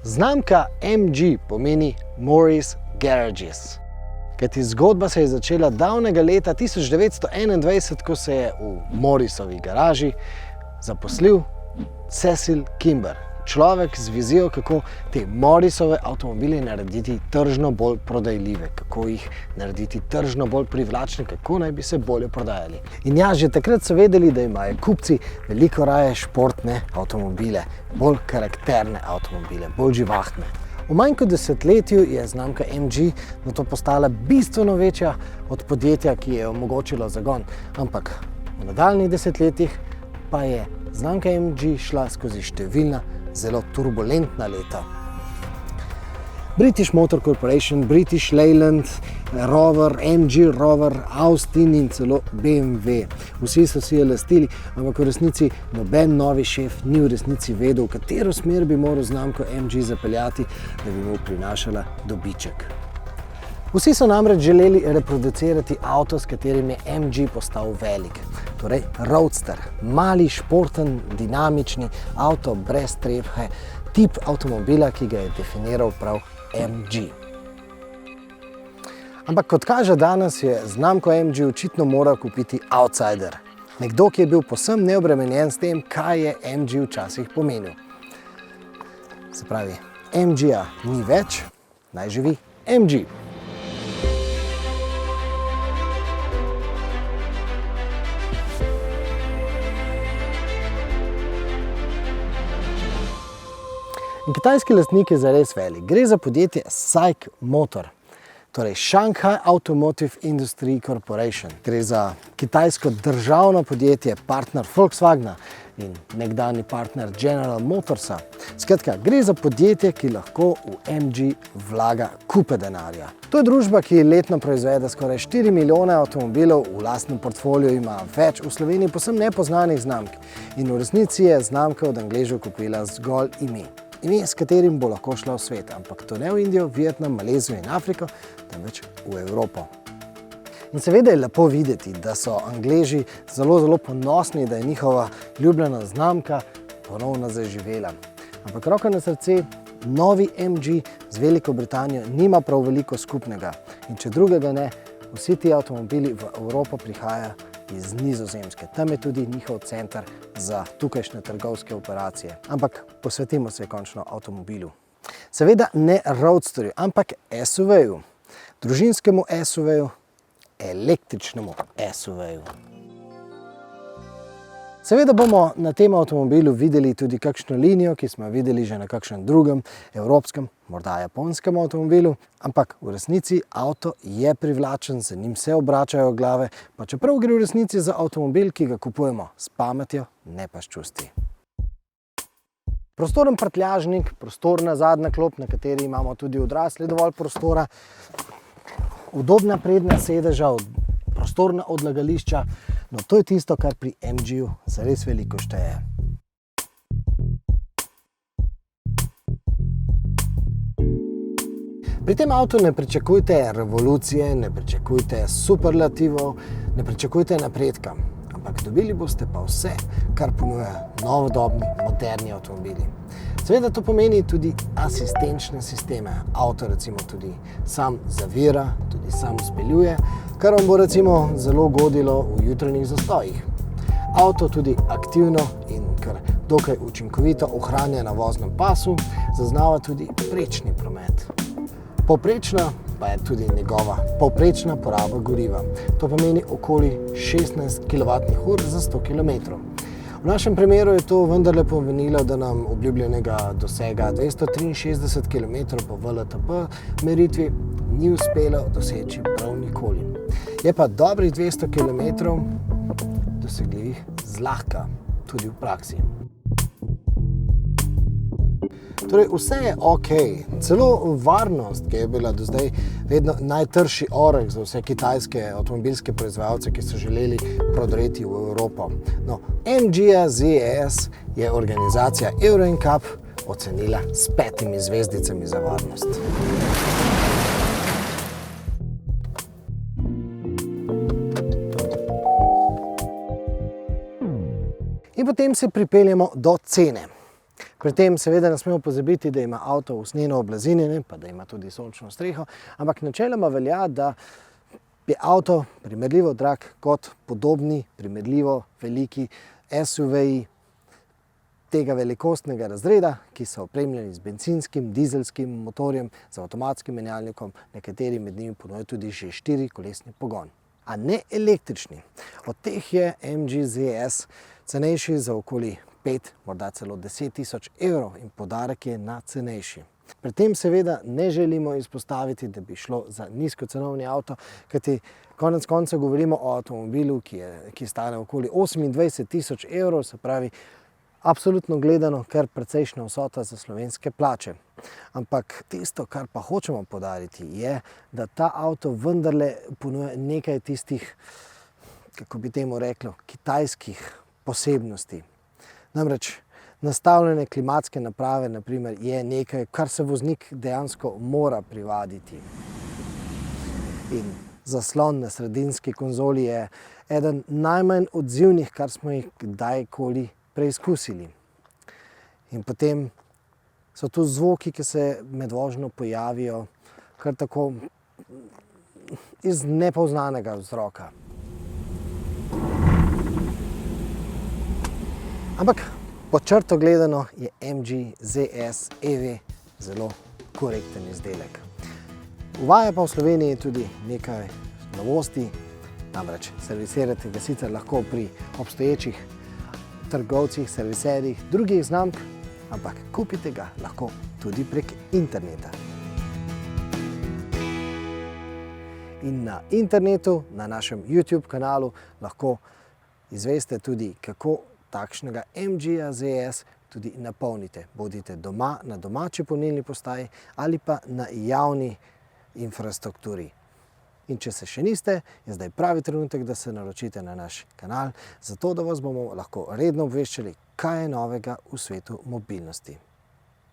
Znamka MG pomeni Morris Garages. Kajti zgodba se je začela davnega leta 1921, ko se je v Morrisovi garaži zaposlil Cecil Kimber. Človek z vizijo, kako te Morrisove avtomobile narediti tržno bolj prodajljive, kako jih narediti tržno bolj privlačne, kako naj bi se bolje prodajali. In ja, že takrat so vedeli, da imajo kupci veliko raje športne avtomobile, bolj karakterne avtomobile, bolj živahne. V manj kot desetletju je znamka MG nato postala bistveno večja od podjetja, ki je omogočilo zagon, ampak v nadaljnjih desetletjih pa je znamka MG šla skozi številna zelo turbulentna leta. British Motor Corporation, British Leyland, Rover, MG Rover, Austin in celo BMW. Vsi so si je lastili, ampak v resnici noben novi šef ni v resnici vedel, v katero smer bi moral znamko MG zapeljati, da bi mu prinašala dobiček. Vsi so namreč želeli reproducirati avto, s katerim je MG postal velik. Torej roadster, mali, športen, dinamični avto brez trephe, tip avtomobila, ki ga je definiral prav MG. Ampak kot kaže danes, je znamko MG očitno moral kupiti outsider. Nekdo, ki je bil povsem neobremenjen s tem, kaj je MG včasih pomenil. Se pravi, MG-ja ni več, naj živi MG. In kitajski lastnik je zares velik. Gre za podjetje SAIC Motor, torej Shanghai Automotive Industry Corporation. Gre za kitajsko državno podjetje, partner Volkswagna in nekdanji partner General Motorsa. Skratka, gre za podjetje, ki lahko v MG vlaga kupe denarja. To je družba, ki letno proizvede skoraj 4 milijone avtomobilov, v lastnem portfoliju ima več v Sloveniji povsem nepoznanih znamk. In v resnici je znamka od Angležev kupila zgolj ime. Ime, s katerim bo lahko šla v svet, ampak to ne v Indijo, Vietnam, Malezijo in Afriko, temveč v Evropo. In seveda je lepo videti, da so Angleži zelo ponosni, da je njihova ljubljena znamka ponovno zaživela. Ampak roko na srce, novi MG z Veliko Britanijo nima prav veliko skupnega. In če drugega ne, vsi ti avtomobili v Evropo prihajajo iz Nizozemske. Tam je tudi njihov center za tukajšnje trgovske operacije. Ampak posvetimo se končno avtomobilu. Seveda ne roadsterju, ampak SUV-ju. Družinskemu SUV-ju, električnemu SUV-ju. Seveda bomo na tem avtomobilu videli tudi kakšno linijo, ki smo jo videli že na kakšnem drugem evropskem, morda japonskem avtomobilu, ampak v resnici avto je privlačen, za njim se obračajo glave, pa čeprav gre v resnici za avtomobil, ki ga kupujemo s pametjo, ne pa s čustvi. Prostoren prtljažnik, prostorna zadnja klop, na kateri imamo tudi odrasli dovolj prostora, udobna prednja sedeža, prostorna odlagališča, no to je tisto, kar pri MG-ju zares veliko šteje. Pri tem avtu ne pričakujte revolucije, ne pričakujte superlativov, ne pričakujte napredka, ampak dobili boste pa vse, kar ponujajo novodobni, moderni avtomobili. Seveda to pomeni tudi asistenčne sisteme. Avto recimo tudi sam zavira, tudi sam speljuje, kar vam bo recimo zelo godilo v jutranjih zastojih. Avto tudi aktivno in kar dokaj učinkovito ohranja na voznem pasu, zaznava tudi prečni promet. Povprečna pa je tudi njegova povprečna poraba goriva. To pomeni okoli 16 kWh za 100 km. V našem primeru je to vendarle pomenilo, da nam obljubljenega dosega 263 km po VLTP meritvi ni uspelo doseči prav nikoli. Je pa dobrih 200 km dosegljivih zlahka, tudi v praksi. Torej, vse je ok, celo varnost, ki je bila do zdaj vedno najtrši oreh za vse kitajske avtomobilske proizvajalce, ki so želeli prodreti v Evropo. No, MG ZES je organizacija Euro NCAP ocenila s 5 zvezdicami za varnost. In potem se pripeljemo do cene. Pri tem seveda ne smemo pozabiti, da ima avto usnjeno oblazinjenje, pa da ima tudi sončno streho, ampak načeloma velja, da je avto primerljivo drag kot podobni, primerljivo veliki SUV-ji tega velikostnega razreda, ki so opremljeni z bencinskim, dizelskim motorjem, z avtomatskim menjalnikom, nekateri med njimi ponujajo tudi že 4-kolesni pogon. A ne električni. Od teh je MG ZS cenejši za okoli 5, morda celo 10 tisoč evrov in poudarek je na cenejši. Pri tem seveda ne želimo izpostaviti, da bi šlo za nizkocenovni avto, kajti konec koncev govorimo o avtomobilu, ki stane okoli 28 tisoč evrov, se pravi absolutno gledano kar precejšnja vsota za slovenske plače. Ampak tisto, kar pa hočemo poudariti, je, da ta avto vendarle ponuja nekaj tistih, kako bi temu reklo, kitajskih posebnosti. Namreč nastavljene klimatske naprave, na primer, je nekaj, kar se voznik dejansko mora privaditi. In zaslon na sredinski konzoli je eden najmanj odzivnih, kar smo jih kdajkoli preizkusili. In potem so tu zvoki, ki se med vožnjo pojavijo kar tako iz nepoznanega vzroka. Ampak pod črto gledano je MG ZS EV zelo korekten izdelek. Uvaja pa v Sloveniji tudi nekaj novosti, namreč servisirati ga sicer lahko pri obstoječih trgovcih, serviserjih drugih znamk, ampak kupite ga lahko tudi prek interneta. In na internetu, na našem YouTube kanalu, lahko izveste tudi, kako takšnega MG ZS tudi napolnite. Bodite doma na domači polnilni postaji ali pa na javni infrastrukturi. In če se še niste, je zdaj pravi trenutek, da se naročite na naš kanal, zato da vas bomo lahko redno obveščali, kaj je novega v svetu mobilnosti.